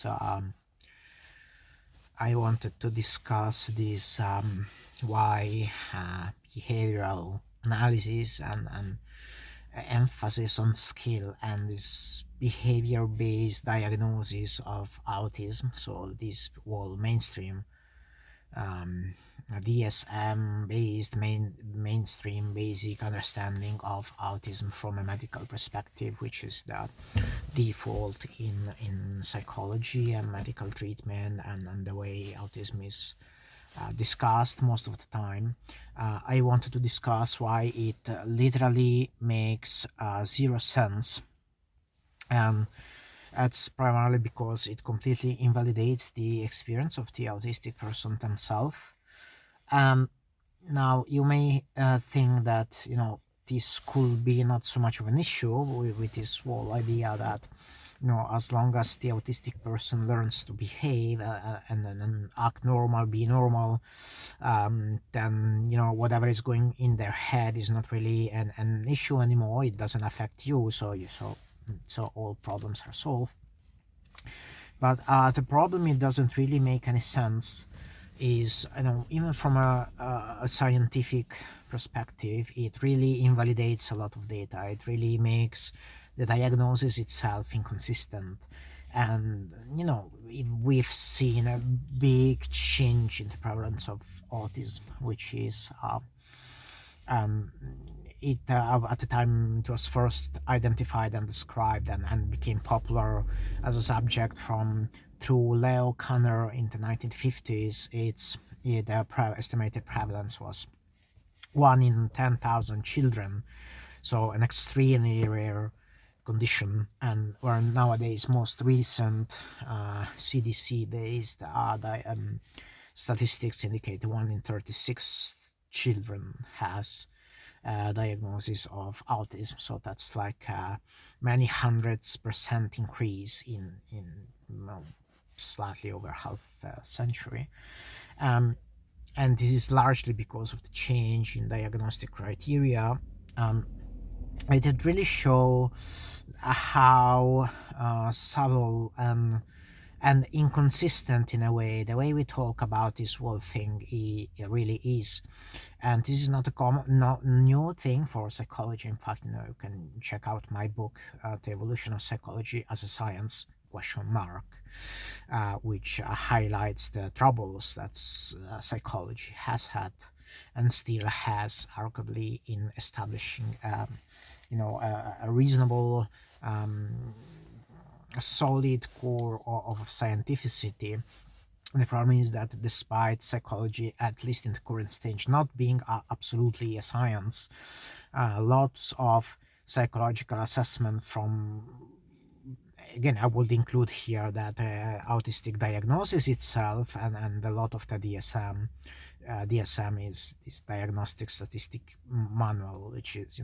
So I wanted to discuss this why behavioral analysis and emphasis on skill and this behavior-based diagnosis of autism. So this whole mainstream um, DSM-based mainstream basic understanding of autism from a medical perspective, which is the default in psychology and medical treatment, and the way autism is discussed most of the time. I wanted to discuss why it literally makes zero sense, and that's primarily because it completely invalidates the experience of the autistic person themselves. Um, Now you may think that this could be not so much of an issue with this whole idea that as long as the autistic person learns to behave and act normal, be normal, then whatever is going in their head is not really an issue anymore. It doesn't affect you, so all problems are solved. But the problem, it doesn't really make any sense, is even from a scientific perspective, it really invalidates a lot of data. It really makes the diagnosis itself inconsistent. And we've seen a big change in the prevalence of autism, which is um, it at the time it was first identified and described and became popular as a subject from through Leo Kanner in the 1950s. The estimated prevalence was 1 in 10,000 children, so an extremely rare condition. And where nowadays most recent CDC-based statistics indicate 1 in 36 children has diagnosis of autism. So that's like many hundreds % increase in slightly over half a century. And this is largely because of the change in diagnostic criteria. It did really show how subtle and inconsistent, in a way, the way we talk about this whole thing it really is. And this is not not new thing for psychology. In fact, you can check out my book, The Evolution of Psychology as a Science, ? Which highlights the troubles that psychology has had and still has, arguably, in establishing a reasonable, a solid core of scientificity. The problem is that despite psychology, at least in the current stage, not being absolutely a science, lots of psychological assessment from, again, I would include here that autistic diagnosis itself and a lot of the DSM. DSM is this diagnostic statistic manual, which is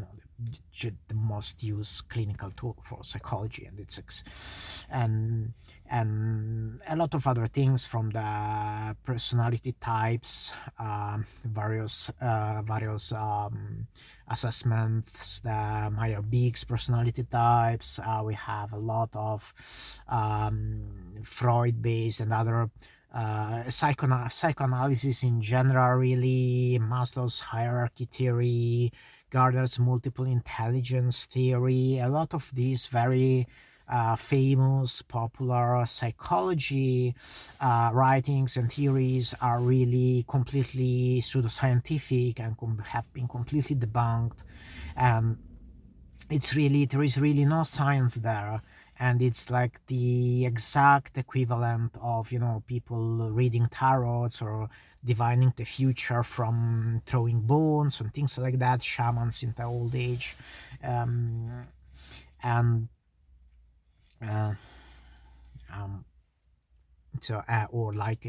the most used clinical tool for psychology, and and a lot of other things, from the personality types, various assessments, the Meyer-Briggs personality types. We have a lot of Freud-based and other psychoanalysis in general, really, Maslow's hierarchy theory, Gardner's multiple intelligence theory. A lot of these very famous, popular psychology writings and theories are really completely pseudoscientific and have been completely debunked. And there is really no science there. And it's like the exact equivalent of people reading tarots or divining the future from throwing bones and things like that, shamans in the old age. And uh, um, so or like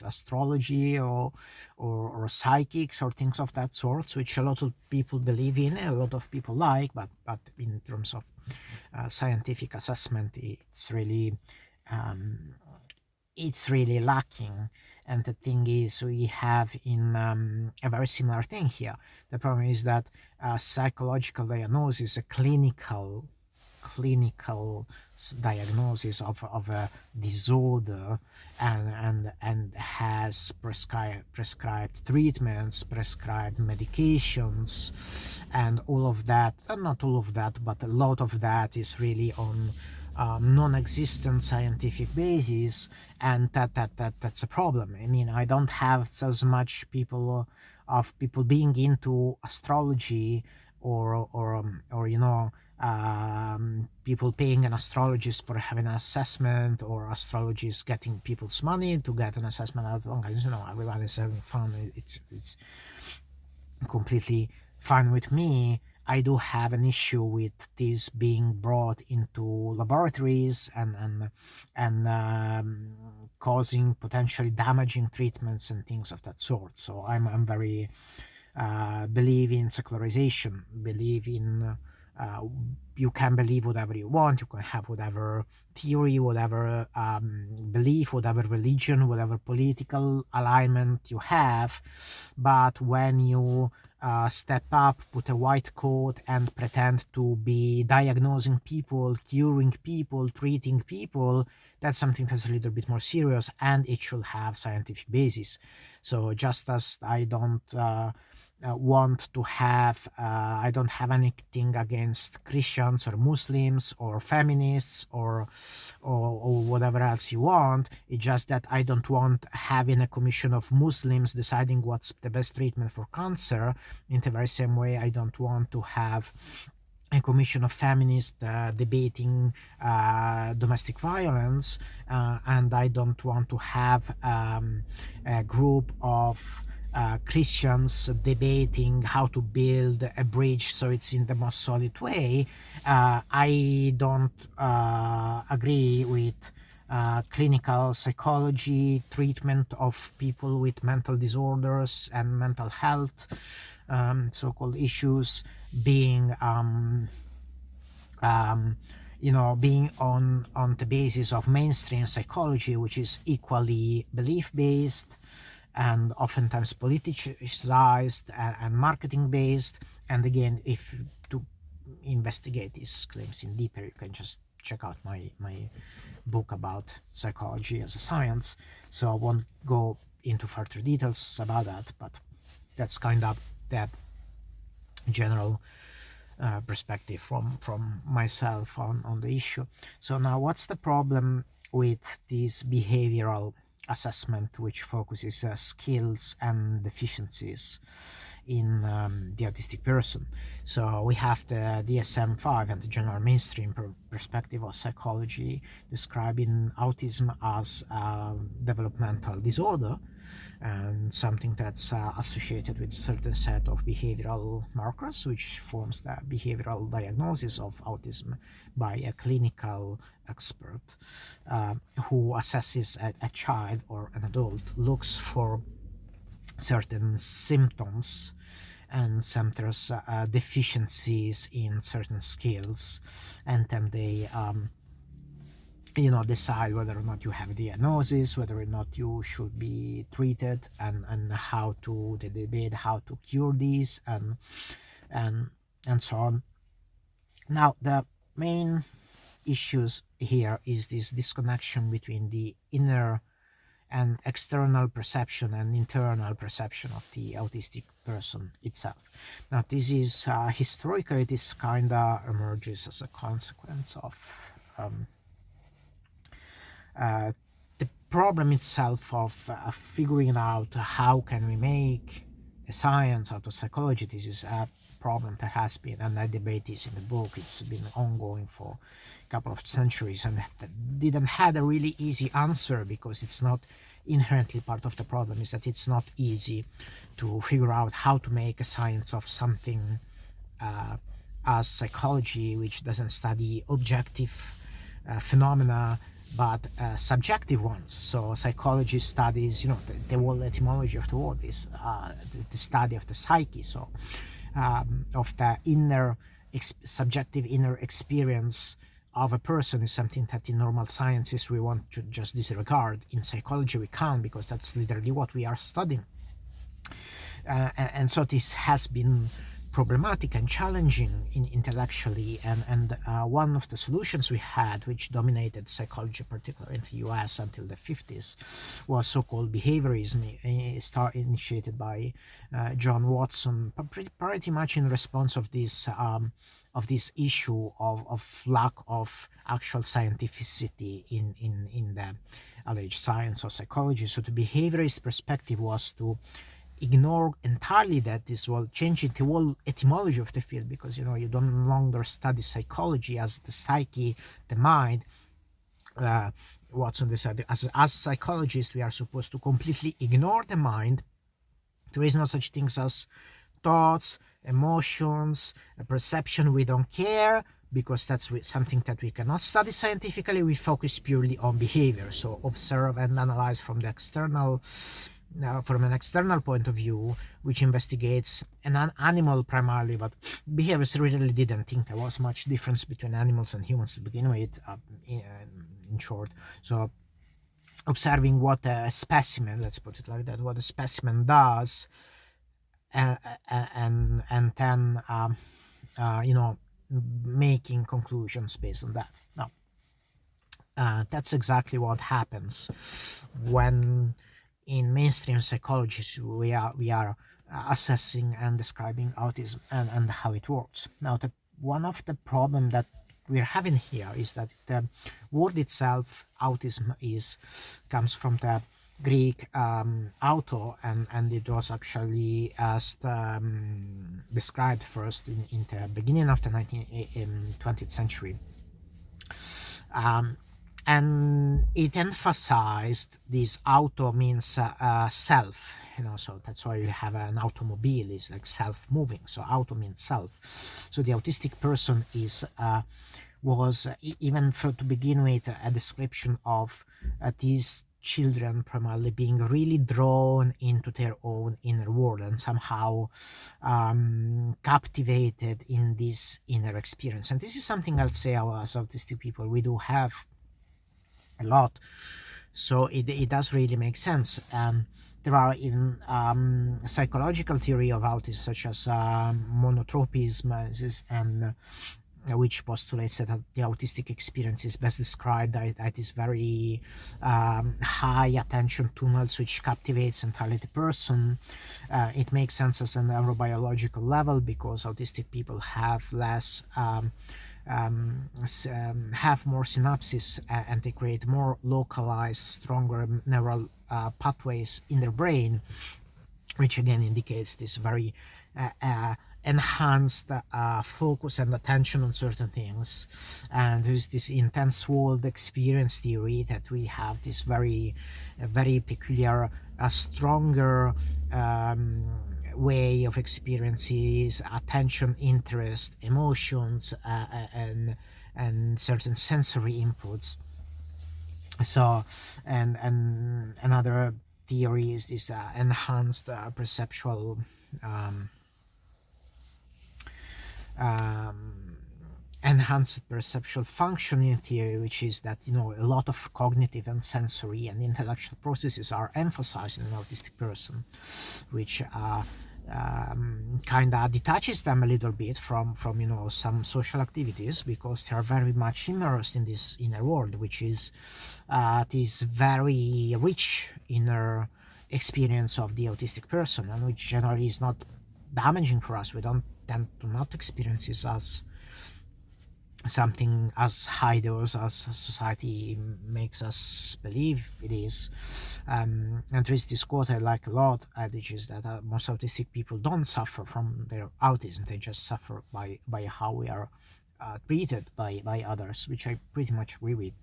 astrology or psychics or things of that sort, which a lot of people believe in, a lot of people like, but in terms of scientific assessment, it's really lacking. And the thing is, we have in a very similar thing here. The problem is that psychological diagnosis, a clinical clinical diagnosis of a disorder, and has prescribed treatments, prescribed medications, and all of that. Not all of that, but a lot of that is really on non-existent scientific basis, and that's a problem. I mean, I don't have as much people being into astrology, or people paying an astrologist for having an assessment, or astrologists getting people's money to get an assessment. As long as everyone is having fun, it's completely fine with me. I do have an issue with this being brought into laboratories and causing potentially damaging treatments and things of that sort. So I'm very believe in secularization, believe in you can believe whatever you want, you can have whatever theory, whatever belief, whatever religion, whatever political alignment you have, but when you step up, put a white coat, and pretend to be diagnosing people, curing people, treating people, that's something that's a little bit more serious, and it should have scientific basis. So just as I don't I don't have anything against Christians or Muslims or feminists or whatever else you want. It's just that I don't want having a commission of Muslims deciding what's the best treatment for cancer. In the very same way, I don't want to have a commission of feminists debating domestic violence, and I don't want to have a group of Christians debating how to build a bridge so it's in the most solid way. I don't agree with clinical psychology treatment of people with mental disorders and mental health so-called issues being being on the basis of mainstream psychology, which is equally belief-based and oftentimes politicized and marketing-based. And again, if to investigate these claims in deeper, you can just check out my book about psychology as a science. So I won't go into further details about that, but that's kind of that general perspective from myself on the issue. So now, what's the problem with this behavioral assessment, which focuses skills and deficiencies in the autistic person? So we have the DSM-5 and the general mainstream perspective of psychology describing autism as a developmental disorder and something that's associated with a certain set of behavioral markers, which forms the behavioral diagnosis of autism by a clinical expert who assesses a child or an adult, looks for certain symptoms and centers deficiencies in certain skills, and then they decide whether or not you have a diagnosis, whether or not you should be treated, and how to the debate how to cure these and so on. Now, the main issues here is this disconnection between the inner and external perception and internal perception of the autistic person itself. Now, this is historically, this kind of emerges as a consequence of the problem itself of figuring out how can we make a science out of psychology. This is a problem that has been, and I debate this in the book, it's been ongoing for a couple of centuries, and didn't have a really easy answer, because it's not inherently part of the problem, is that it's not easy to figure out how to make a science of something as psychology, which doesn't study objective phenomena but subjective ones. So psychology studies, the whole etymology of the word is the study of the psyche, so of the inner subjective inner experience of a person is something that in normal sciences we want to just disregard. In psychology we can't, because that's literally what we are studying. And so this has been problematic and challenging intellectually, and one of the solutions we had, which dominated psychology, particularly in the US until the 50s, was so-called behaviorism, initiated by John Watson, pretty much in response of this issue of lack of actual scientificity in the alleged science of psychology. So the behaviorist perspective was to ignore entirely that, this will change the whole etymology of the field, because you don't longer study psychology as the psyche, the mind. Watson decided, as psychologists, we are supposed to completely ignore the mind. There is no such things as thoughts, emotions, perception. We don't care, because that's something that we cannot study scientifically. We focus purely on behavior, so observe and analyze from the external, from an external point of view, which investigates an animal primarily, but behaviors really didn't think there was much difference between animals and humans to begin with, in short. So observing what a specimen, let's put it like that, what a specimen does, and then making conclusions based on that. Now, that's exactly what happens when in mainstream psychology we are assessing and describing autism and how it works. Now, one of the problem that we're having here is that the word itself, autism, comes from the Greek auto, and it was actually described first in the beginning of the 20th century. And it emphasized this auto means self, so that's why you have an automobile, is like self-moving, so auto means self. So the autistic person was even to begin with a description of these children primarily being really drawn into their own inner world and somehow captivated in this inner experience. And this is something I'll say as autistic people we do have a lot, so it does really make sense. There are even psychological theory of autism, such as monotropism, and which postulates that the autistic experience is best described at this very high attention tunnels, which captivates entirely the person. It makes sense as a neurobiological level, because autistic people have less have more synapses, and they create more localized, stronger neural pathways in their brain, which again indicates this very enhanced focus and attention on certain things. And there's this intense world experience theory that we have this very peculiar, stronger way of experiences, attention, interest, emotions, and certain sensory inputs. So and another theory is this enhanced perceptual enhanced perceptual functioning theory, which is that a lot of cognitive and sensory and intellectual processes are emphasized in an autistic person, which kind of detaches them a little bit from some social activities, because they are very much immersed in this inner world, which is this very rich inner experience of the autistic person, and which generally is not damaging for us. We don't tend to not experience this as something as high dose as society makes us believe it is. And there is this quote I like a lot, which is that most autistic people don't suffer from their autism, they just suffer by how we are treated by others, which I pretty much agree with.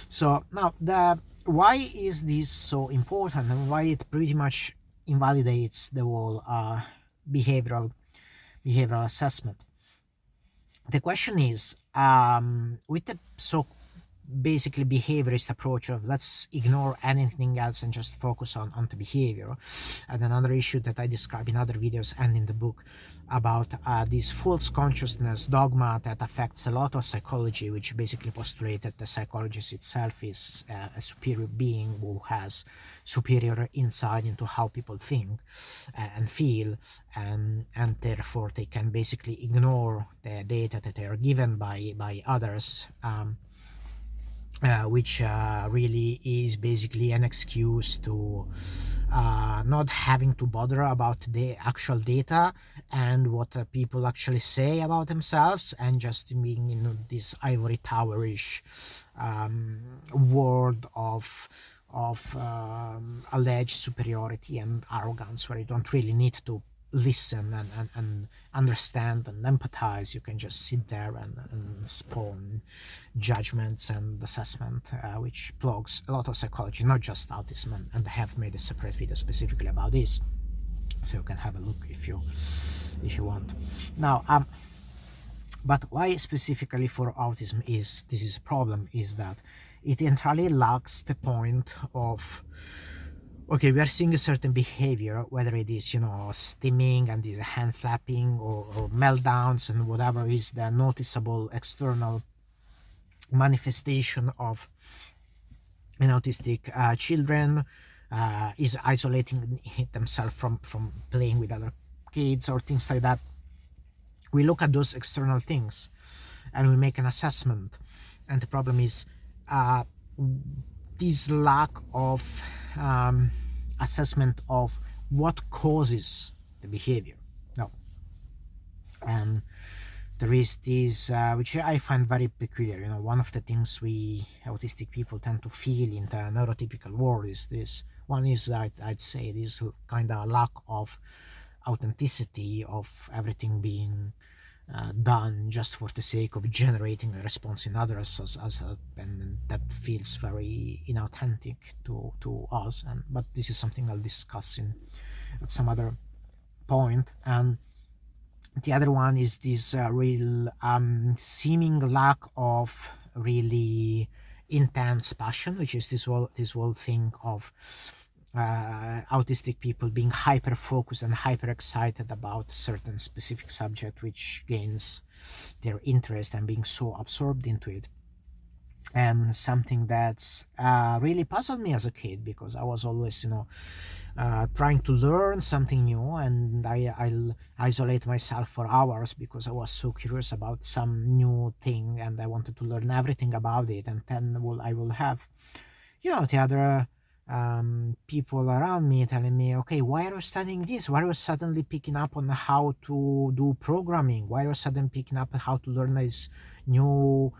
So now, why is this so important, and why it pretty much invalidates the whole behavioral assessment? The question is, with the basically behaviorist approach of let's ignore anything else and just focus on the behavior. And another issue that I describe in other videos and in the book about this false consciousness dogma that affects a lot of psychology, which basically postulates that the psychologist itself is a superior being who has superior insight into how people think and feel, and therefore they can basically ignore the data that they are given by others, which really is basically an excuse to not having to bother about the actual data and what people actually say about themselves, and just being in this ivory towerish world of alleged superiority and arrogance, where you don't really need to listen and understand and empathize. You can just sit there and spawn judgments and assessment, which plugs a lot of psychology, not just autism, and I have made a separate video specifically about this, so you can have a look if you want. Now, but why specifically for autism is this is a problem is that it entirely lacks the point of, okay, we are seeing a certain behavior, whether it is, stimming and is hand flapping, or meltdowns and whatever is the noticeable external manifestation of an autistic children, is isolating themselves from playing with other kids or things like that. We look at those external things and we make an assessment, and the problem is this lack of assessment of what causes the behavior. No. And there is this, which I find very peculiar. One of the things we autistic people tend to feel in the neurotypical world is this. One is that I'd say this kind of lack of authenticity, of everything being done just for the sake of generating a response in others, and that feels very inauthentic to us. But this is something I'll discuss at some other point. And the other one is this real seeming lack of really intense passion, which is this whole thing of autistic people being hyper focused and hyper excited about a certain specific subject, which gains their interest, and being so absorbed into it. And something that's really puzzled me as a kid, because I was always trying to learn something new, and I'll isolate myself for hours because I was so curious about some new thing and I wanted to learn everything about it. And then I will have the other people around me telling me, okay, why are you studying this? Why are you suddenly picking up on how to do programming? Why are you suddenly picking up how to learn a new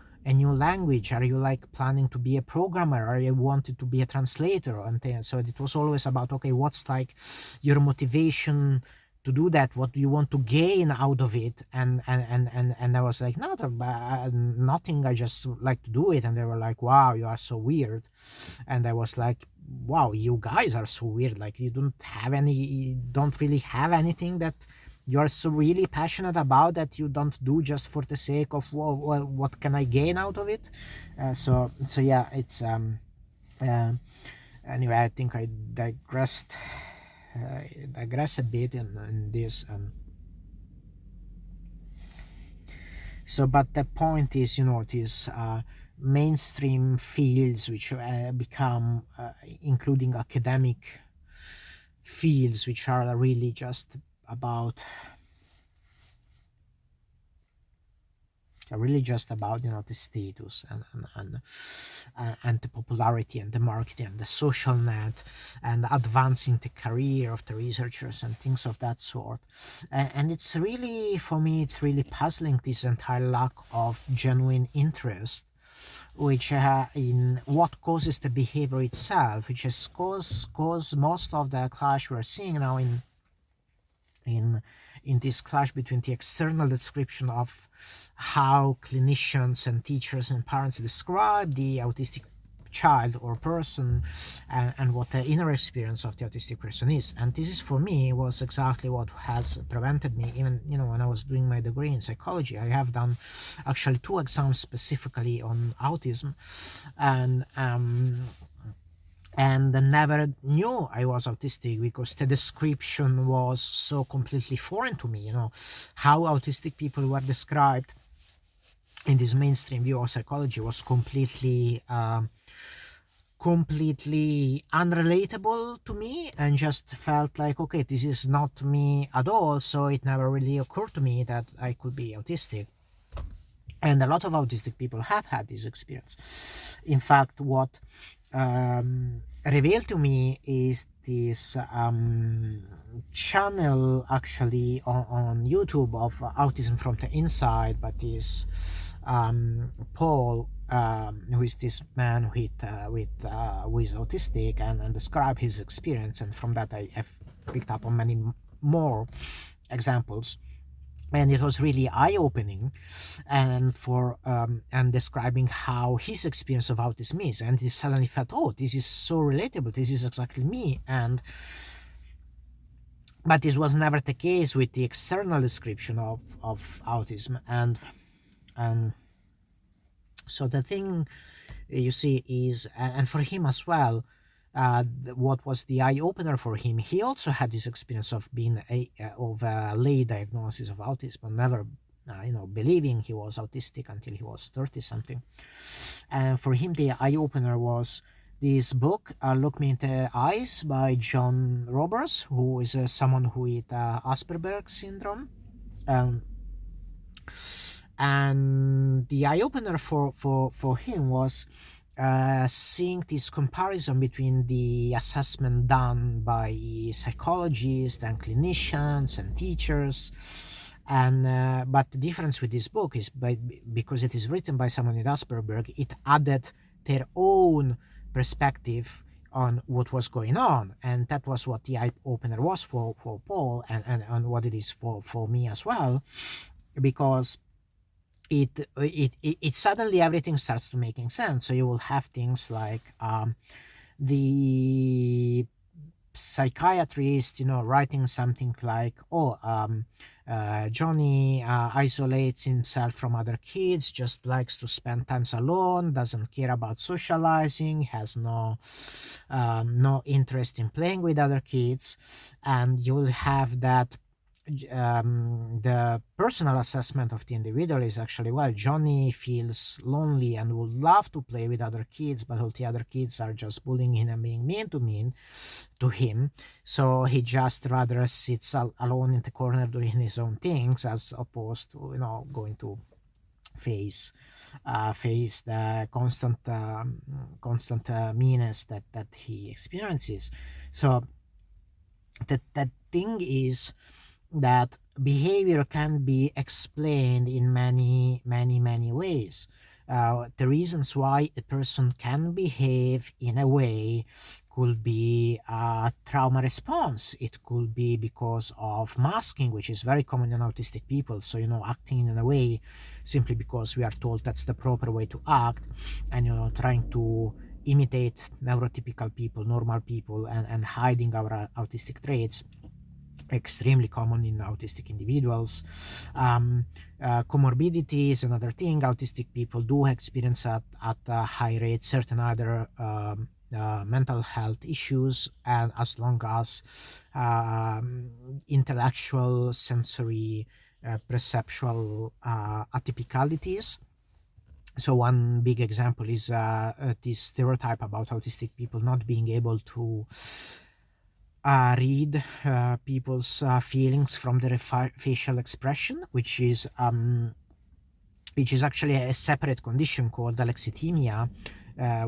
language? Are you like planning to be a programmer? Are you wanted to be a translator? And then, so it was always about, okay, what's like your motivation to do that? What do you want to gain out of it? And I was like, no, nothing. I just like to do it. And they were like, wow, you are so weird. And I was like, wow, you guys are so weird. Like you don't really have anything that you are so really passionate about that you don't do just for the sake of, well, what can I gain out of it? So yeah, it's anyway, I think I digress a bit in this. So, but the point is, these mainstream fields which become, including academic fields, which are really just about the status and the popularity and the marketing and the social net and advancing the career of the researchers and things of that sort. And it's really, for me, it's really puzzling, this entire lack of genuine interest, which in what causes the behavior itself, which has caused most of the clash we're seeing now in this clash between the external description of how clinicians and teachers and parents describe the autistic child or person, and what the inner experience of the autistic person is. And this is, for me, was exactly what has prevented me, even when I was doing my degree in psychology. I have done actually 2 exams specifically on autism, and never knew I was autistic because the description was so completely foreign to me. How autistic people were described in this mainstream view of psychology was completely unrelatable to me, and just felt like, okay, this is not me at all. So it never really occurred to me that I could be autistic. And a lot of autistic people have had this experience. In fact, what revealed to me is this channel actually on YouTube of Autism from the Inside, but is Paul, who is this man who is autistic, and describe his experience, and from that I've picked up on many more examples. And it was really eye-opening, and describing how his experience of autism is, and he suddenly felt, oh, this is so relatable, this is exactly me. But this was never the case with the external description of autism. And so the thing, you see, is, and for him as well, what was the eye opener for him, he also had this experience of being of a late diagnosis of autism, never believing he was autistic until he was 30 something. And for him, the eye opener was this book, Look Me in the Eyes, by John Roberts, who is someone who with Asperger's syndrome. And the eye opener for him was seeing this comparison between the assessment done by psychologists and clinicians and teachers. And but the difference with this book is, because it is written by someone with Asperger's, it added their own perspective on what was going on. And that was what the eye opener was for Paul, and what it is for me as well, because it suddenly everything starts to making sense. So you will have things like the psychiatrist writing something like, Johnny isolates himself from other kids, just likes to spend times alone, doesn't care about socializing, has no interest in playing with other kids. And you will have that the personal assessment of the individual is actually, well, Johnny feels lonely and would love to play with other kids, but all the other kids are just bullying him and being mean to him, so he just rather sits alone in the corner doing his own things, as opposed to going to face the constant meanness that he experiences. So that thing is that behavior can be explained in many ways. The reasons why a person can behave in a way could be a trauma response. It could be because of masking, which is very common in autistic people. So, acting in a way simply because we are told that's the proper way to act, and, trying to imitate neurotypical people, normal people, and hiding our autistic traits. Extremely common in autistic individuals. Comorbidity is another thing. Autistic people do experience at a high rate certain other mental health issues, and as long as intellectual, sensory, perceptual atypicalities. So one big example is this stereotype about autistic people not being able to read people's feelings from their facial expression, which is actually a separate condition called alexithymia,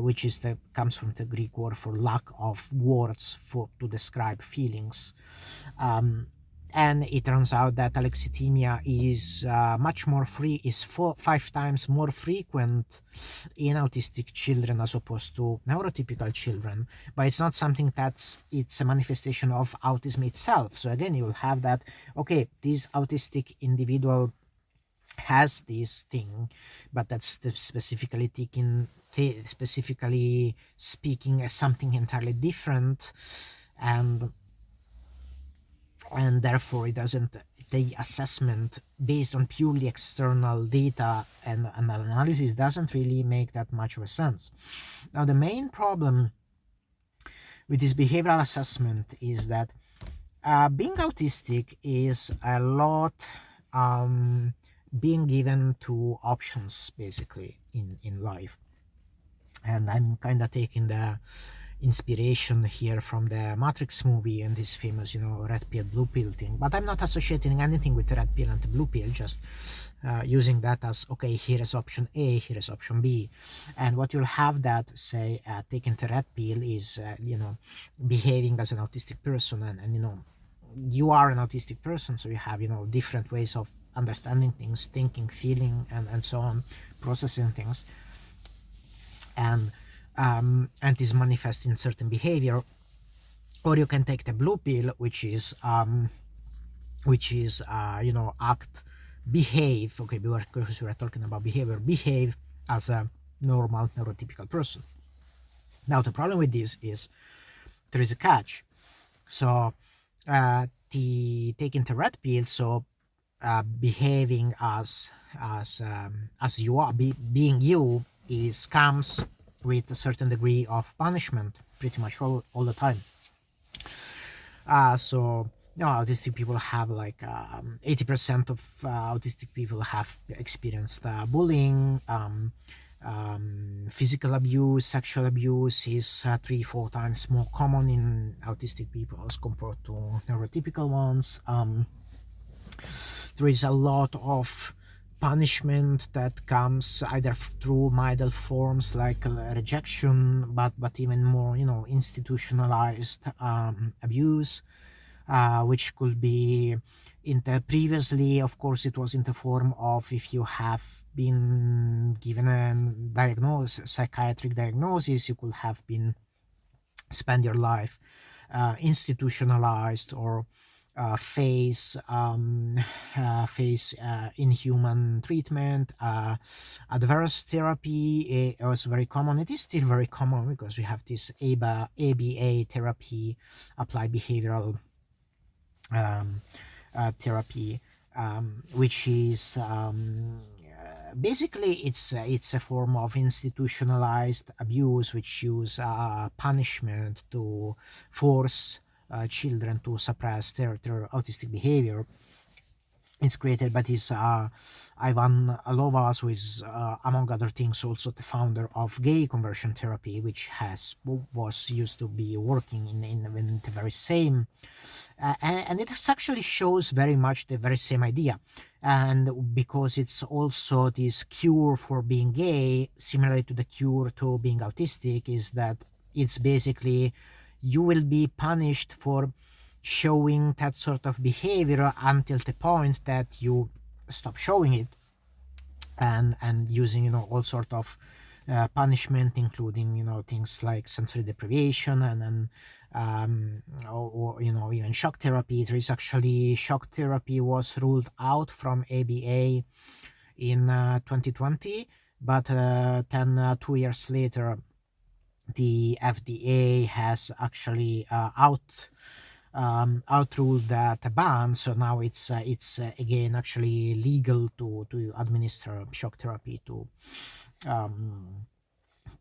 which comes from the Greek word for lack of words to describe feelings. And it turns out that alexithymia is much more is 5 times more frequent in autistic children as opposed to neurotypical children. But it's not something it's a manifestation of autism itself. So again, you will have that, okay, this autistic individual has this thing, but that's specifically specifically speaking as something entirely different, and therefore it doesn't, the assessment based on purely external data and analysis doesn't really make that much of a sense. Now the main problem with this behavioral assessment is that being autistic is a lot being given to options basically in life. And I'm kind of taking the inspiration here from the Matrix movie and this famous, red pill, blue pill thing. But I'm not associating anything with the red pill and the blue pill, just using that as, okay, here is option A, here is option B. And what you'll have that, say, taking the red pill is, behaving as an autistic person. And you are an autistic person, so you have, different ways of understanding things, thinking, feeling, and so on, processing things. And is manifest in certain behavior. Or you can take the blue pill, which is behave. Okay, because we were talking about behavior, behave as a normal neurotypical person. Now the problem with this is there is a catch. So taking the red pill, so behaving as you are, being you, comes with a certain degree of punishment pretty much all the time. So autistic people have like 80% of autistic people have experienced bullying, physical abuse, sexual abuse is 3-4 times more common in autistic people as compared to neurotypical ones. There is a lot of punishment that comes either through mild forms like rejection, but even more, institutionalized abuse, which could be previously, of course, it was in the form of, if you have been given a psychiatric diagnosis, you could have been spend your life institutionalized, or face inhuman treatment. Adverse therapy was very common. It is still very common because we have this ABA therapy, applied behavioral therapy, which is basically it's a form of institutionalized abuse, which use punishment to force children to suppress their autistic behavior. It's created by this Ivan Lovas, who is among other things also the founder of gay conversion therapy, which was used to be working in the very same and it actually shows very much the very same idea. And because it's also this cure for being gay, similar to the cure to being autistic, is that it's basically you will be punished for showing that sort of behavior until the point that you stop showing it, and using all sort of punishment, including things like sensory deprivation and or even shock therapy. There is actually shock therapy was ruled out from ABA in 2020, but then 2 years later the FDA has actually outruled that ban. So now it's again actually legal to administer shock therapy to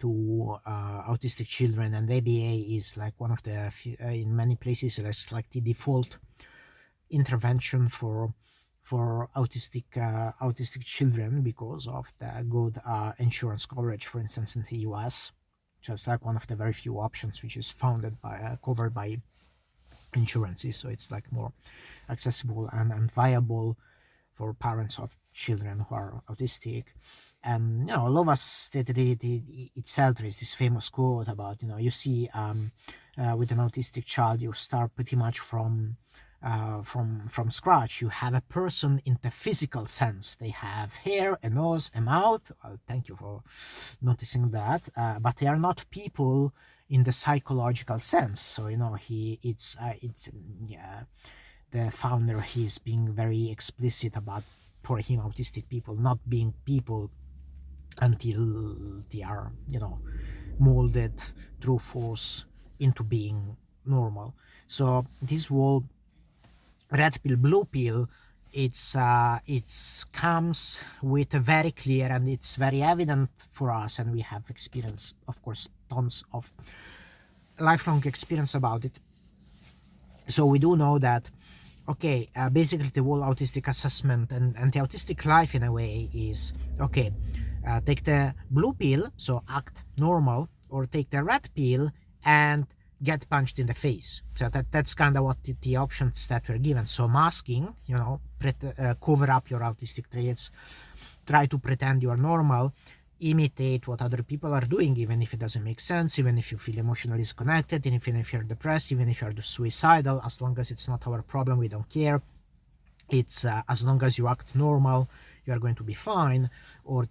autistic children, and ABA is like one of the in many places it's like the default intervention for autistic children because of the good insurance coverage, for instance, in the US. Just like one of the very few options which is covered by insurances, so it's like more accessible and viable for parents of children who are autistic. And Lovas stated it itself. There is this famous quote about you see with an autistic child you start pretty much from scratch. You have a person in the physical sense. They have hair, a nose, a mouth. Thank you for noticing that. But they are not people in the psychological sense. So the founder, he's being very explicit about, for him, autistic people not being people until they are, molded through force into being normal. So this whole red pill, blue pill, it's comes with a very clear, and it's very evident for us, and we have experience, of course, tons of lifelong experience about it. So we do know that, okay, basically the whole autistic assessment and the autistic life in a way is, okay, take the blue pill, so act normal, or take the red pill and get punched in the face. So that's kind of what the options that were given. So masking, cover up your autistic traits, try to pretend you are normal, imitate what other people are doing, even if it doesn't make sense, even if you feel emotionally disconnected, even if you're depressed, even if you're suicidal. As long as it's not our problem, we don't care. It's as long as you act normal, you are going to be fine, or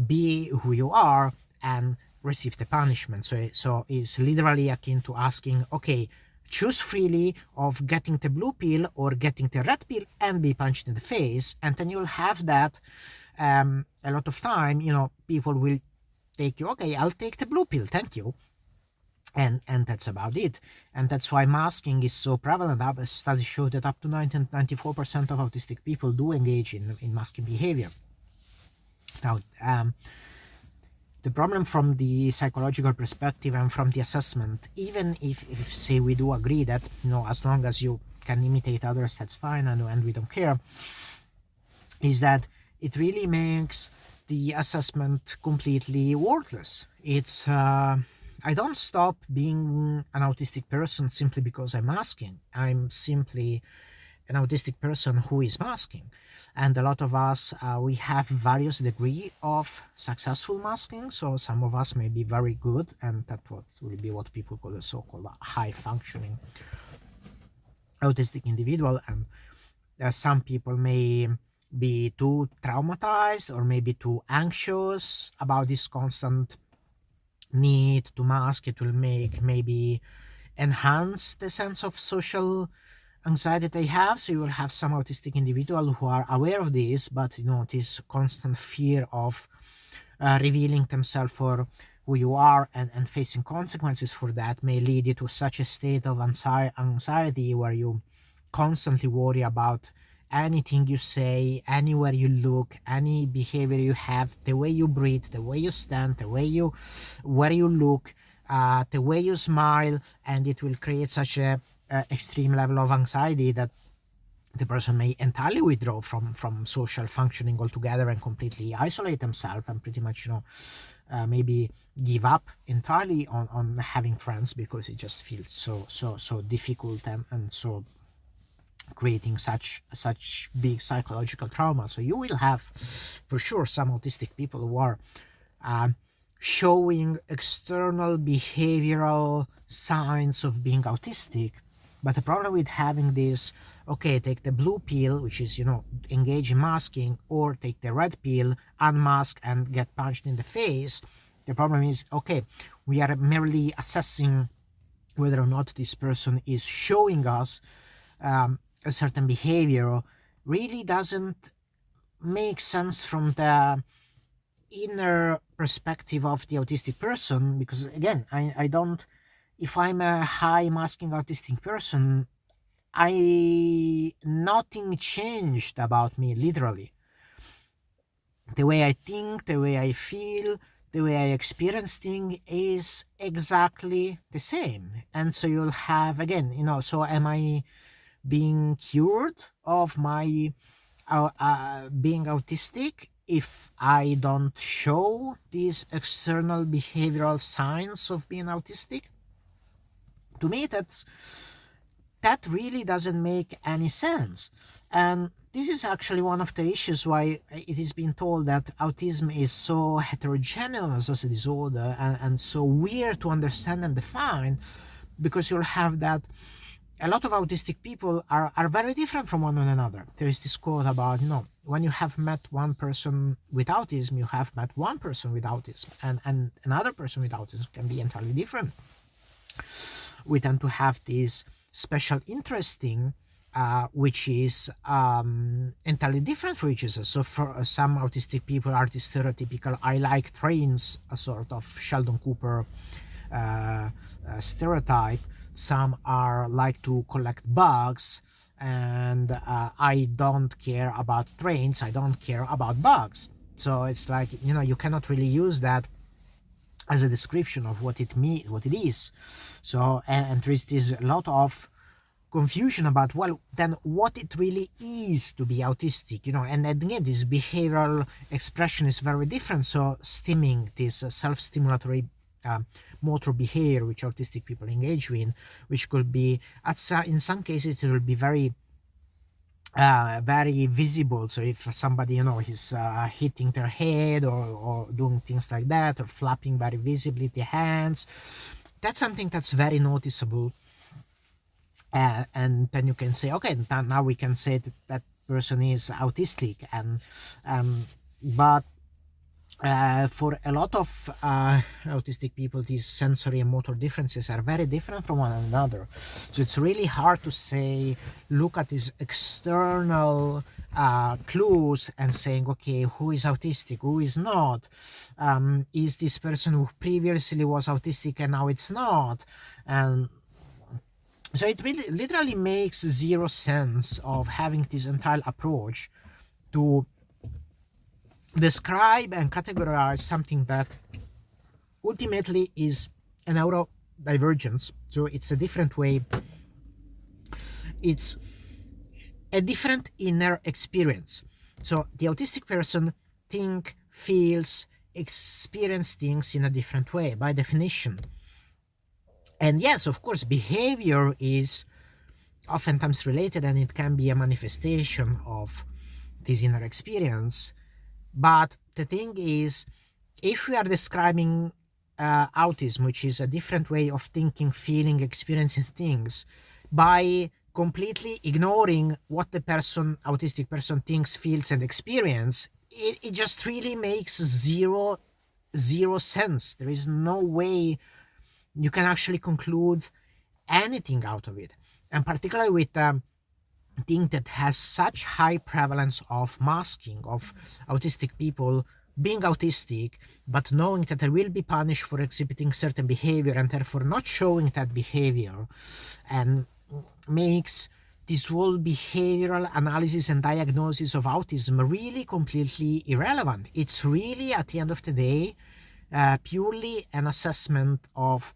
be who you are and receive the punishment. So it's literally akin to asking, okay, choose freely of getting the blue pill or getting the red pill and be punched in the face, and then you'll have that. A lot of time, people will take you, okay, I'll take the blue pill, thank you, and that's about it. And that's why masking is so prevalent. Studies show that up to 94% of autistic people do engage in masking behavior. Now, the problem from the psychological perspective and from the assessment, even if say we do agree that, as long as you can imitate others, that's fine, and we don't care, is that it really makes the assessment completely worthless. It's I don't stop being an autistic person simply because I'm masking. I'm simply an autistic person who is masking. And a lot of us, we have various degree of successful masking. So some of us may be very good, and that will be what people call a so-called high functioning autistic individual. And some people may be too traumatized or maybe too anxious about this constant need to mask. It will maybe enhance the sense of social anxiety they have. So you will have some autistic individuals who are aware of this, but this constant fear of revealing themselves for who you are, and facing consequences for that may lead you to such a state of anxiety where you constantly worry about anything you say, anywhere you look, any behavior you have, the way you breathe, the way you stand, where you look, the way you smile, and it will create such a extreme level of anxiety that the person may entirely withdraw from social functioning altogether and completely isolate themselves, and pretty much maybe give up entirely on having friends, because it just feels so difficult, and so creating such big psychological trauma. So you will have for sure some autistic people who are showing external behavioral signs of being autistic. But the problem with having this, okay, take the blue pill, which is engage in masking, or take the red pill, unmask and get punched in the face, the problem is, okay, we are merely assessing whether or not this person is showing us a certain behavior, really doesn't make sense from the inner perspective of the autistic person. Because again, I don't, if I'm a high masking autistic person, nothing changed about me, literally. The way I think, the way I feel, the way I experience things is exactly the same. And so you'll have, again, so am I being cured of my being autistic if I don't show these external behavioral signs of being autistic? To me, that really doesn't make any sense. And this is actually one of the issues why it is being told that autism is so heterogeneous as a disorder, and so weird to understand and define, because you'll have that a lot of autistic people are very different from one another. There is this quote about, when you have met one person with autism, you have met one person with autism, and another person with autism can be entirely different. We tend to have this special interesting which is entirely different for each other. So for some autistic people are the stereotypical "I like trains," a sort of Sheldon Cooper stereotype. Some are like to collect bugs, and I don't care about trains. I don't care about bugs. So it's like, you cannot really use that as a description of what what it is. So and there is a lot of confusion about, well, then what it really is to be autistic, and again, this behavioral expression is very different. So stimming, this self-stimulatory motor behavior which autistic people engage in, which could be in some cases it will be very visible. So if somebody, is hitting their head, or doing things like that, or flapping very visibly the hands, that's something that's very noticeable. And then you can say, okay, now we can say that that person is autistic. And but for a lot of autistic people, these sensory and motor differences are very different from one another. So it's really hard to say, look at these external clues and saying, okay, who is autistic, who is not? Is this person who previously was autistic and now it's not? And so it really literally makes zero sense of having this entire approach to describe and categorize something that ultimately is a neurodivergence. So it's a different way, it's a different inner experience. So the autistic person feels, experience things in a different way by definition. And yes, of course, behavior is oftentimes related, and it can be a manifestation of this inner experience. But the thing is, if we are describing autism, which is a different way of thinking, feeling, experiencing things, by completely ignoring what the autistic person thinks, feels, and experience, it just really makes zero sense. There is no way you can actually conclude anything out of it. And particularly with thing that has such high prevalence of masking, of autistic people being autistic, but knowing that they will be punished for exhibiting certain behavior and therefore not showing that behavior, and makes this whole behavioral analysis and diagnosis of autism really completely irrelevant. It's really, at the end of the day, purely an assessment of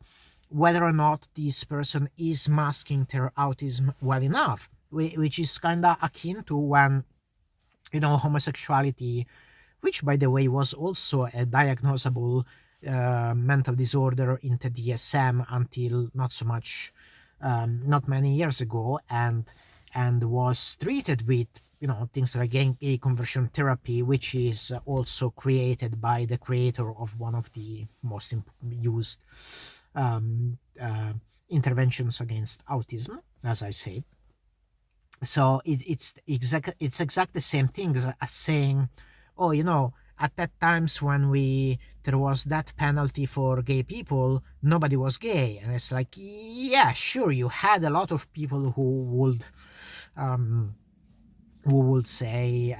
whether or not this person is masking their autism well enough, which is kind of akin to when, homosexuality, which by the way was also a diagnosable mental disorder in the DSM until not many years ago, and was treated with things like gay conversion therapy, which is also created by the creator of one of the most used interventions against autism, as I said. So it's exactly the same thing as saying, oh, at that times when there was that penalty for gay people, nobody was gay. And it's like, yeah, sure, you had a lot of people who would say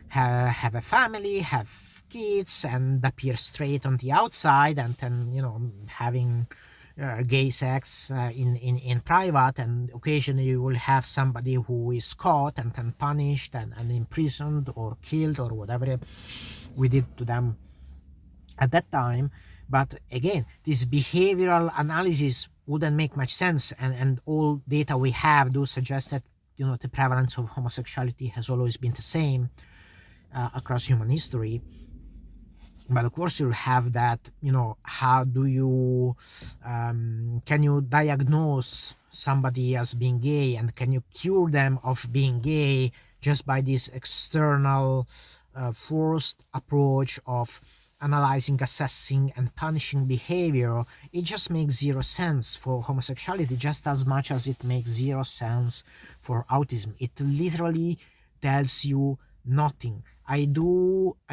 have a family, have kids, and appear straight on the outside, and then having gay sex in private, and occasionally you will have somebody who is caught and then punished and imprisoned or killed or whatever we did to them at that time. But again, this behavioral analysis wouldn't make much sense, and all data we have do suggest that the prevalence of homosexuality has always been the same across human history. But of course you'll have that, how do you can you diagnose somebody as being gay, and can you cure them of being gay just by this external forced approach of analyzing, assessing, and punishing behavior? It just makes zero sense for homosexuality, just as much as it makes zero sense for autism. It literally tells you nothing. I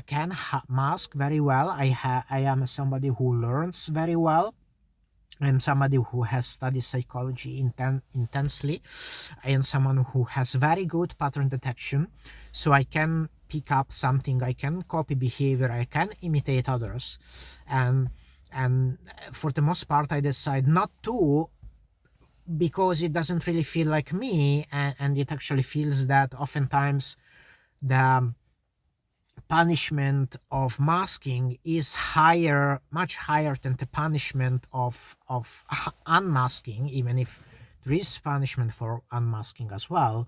can mask very well. I am somebody who learns very well, I'm somebody who has studied psychology intensely. I am someone who has very good pattern detection, so I can pick up something, I can copy behavior, I can imitate others, and and for the most part, I decide not to, because it doesn't really feel like me, and it actually feels that oftentimes the punishment of masking is higher, much higher than the punishment of unmasking, even if there is punishment for unmasking as well.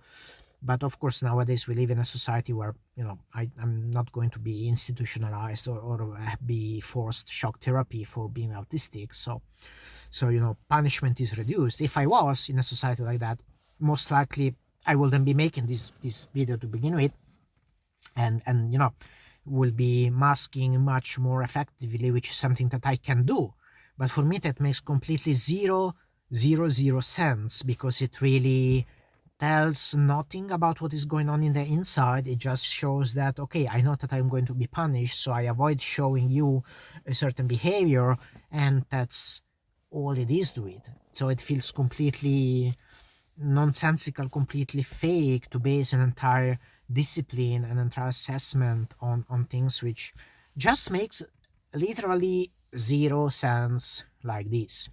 But of course, nowadays we live in a society where, I'm not going to be institutionalized, or be forced shock therapy for being autistic. So punishment is reduced. If I was in a society like that, most likely I wouldn't be making this video to begin with, and will be masking much more effectively, which is something that I can do. But for me, that makes completely zero sense, because it really tells nothing about what is going on in the inside. It just shows that, okay, I know that I'm going to be punished, so I avoid showing you a certain behavior, and that's all it is to it. So it feels completely nonsensical, completely fake to base an entire discipline, an entire assessment on things which just makes literally zero sense, like this.